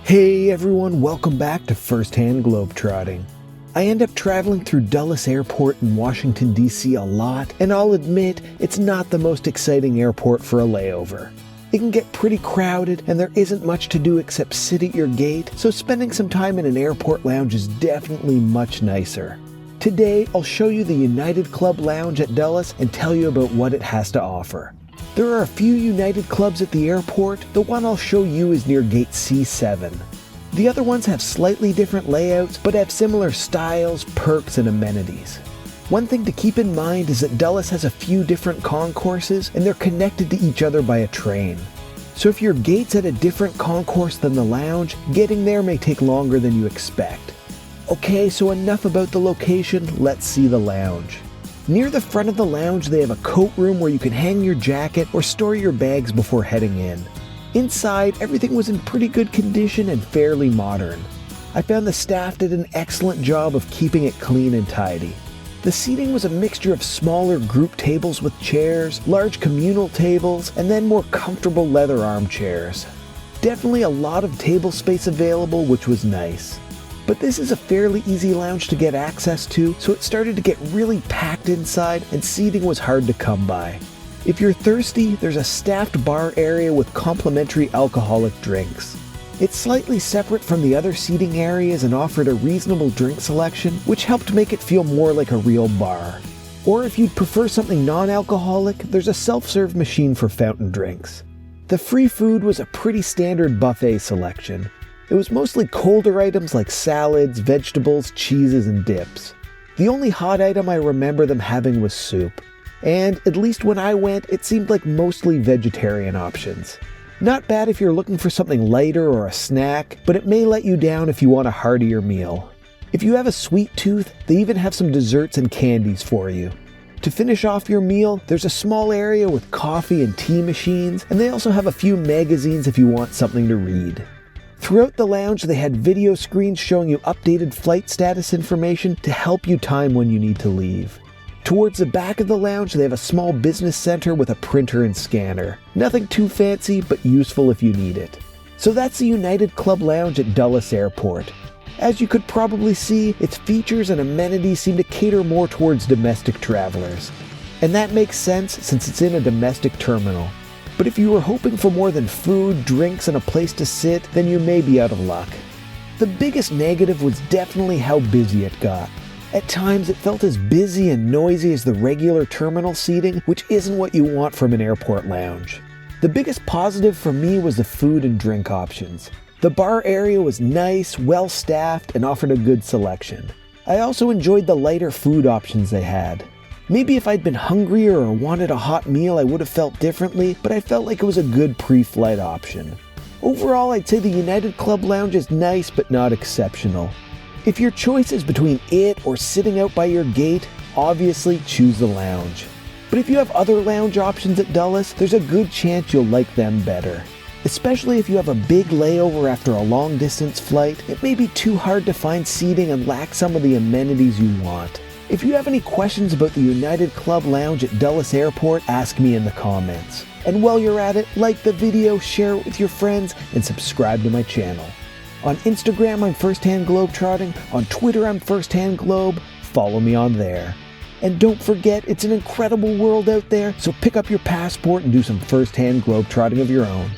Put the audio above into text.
Hey everyone, welcome back to Firsthand Globetrotting. I end up traveling through Dulles Airport in Washington, D.C. a lot, and I'll admit it's not the most exciting airport for a layover. It can get pretty crowded and there isn't much to do except sit at your gate, so spending some time in an airport lounge is definitely much nicer. Today, I'll show you the United Club Lounge at Dulles and tell you about what it has to offer. There are a few United Clubs at the airport. The one I'll show you is near gate C7. The other ones have slightly different layouts, but have similar styles, perks, and amenities. One thing to keep in mind is that Dulles has a few different concourses, and they're connected to each other by a train. So if your gate's at a different concourse than the lounge, getting there may take longer than you expect. Okay, so enough about the location, let's see the lounge. Near the front of the lounge, they have a coat room where you can hang your jacket or store your bags before heading in. Inside, everything was in pretty good condition and fairly modern. I found the staff did an excellent job of keeping it clean and tidy. The seating was a mixture of smaller group tables with chairs, large communal tables, and then more comfortable leather armchairs. Definitely a lot of table space available, which was nice. But this is a fairly easy lounge to get access to, so it started to get really packed inside and seating was hard to come by. If you're thirsty, there's a staffed bar area with complimentary alcoholic drinks. It's slightly separate from the other seating areas and offered a reasonable drink selection, which helped make it feel more like a real bar. Or if you'd prefer something non-alcoholic, there's a self-serve machine for fountain drinks. The free food was a pretty standard buffet selection. It was mostly colder items like salads, vegetables, cheeses, and dips. The only hot item I remember them having was soup. And, at least when I went, it seemed like mostly vegetarian options. Not bad if you're looking for something lighter or a snack, but it may let you down if you want a heartier meal. If you have a sweet tooth, they even have some desserts and candies for you. To finish off your meal, there's a small area with coffee and tea machines, and they also have a few magazines if you want something to read. Throughout the lounge, they had video screens showing you updated flight status information to help you time when you need to leave. Towards the back of the lounge, they have a small business center with a printer and scanner. Nothing too fancy, but useful if you need it. So that's the United Club Lounge at Dulles Airport. As you could probably see, its features and amenities seem to cater more towards domestic travelers. And that makes sense since it's in a domestic terminal. But if you were hoping for more than food, drinks, and a place to sit, then you may be out of luck. The biggest negative was definitely how busy it got. At times, it felt as busy and noisy as the regular terminal seating, which isn't what you want from an airport lounge. The biggest positive for me was the food and drink options. The bar area was nice, well-staffed, and offered a good selection. I also enjoyed the lighter food options they had. Maybe if I'd been hungrier or wanted a hot meal, I would have felt differently, but I felt like it was a good pre-flight option. Overall, I'd say the United Club Lounge is nice, but not exceptional. If your choice is between it or sitting out by your gate, obviously choose the lounge. But if you have other lounge options at Dulles, there's a good chance you'll like them better. Especially if you have a big layover after a long-distance flight, it may be too hard to find seating and lack some of the amenities you want. If you have any questions about the United Club Lounge at Dulles Airport, ask me in the comments. And while you're at it, like the video, share it with your friends, and subscribe to my channel. On Instagram, I'm Firsthand Globetrotting. On Twitter, I'm Firsthand Globe. Follow me on there. And don't forget, it's an incredible world out there, so pick up your passport and do some firsthand globetrotting of your own.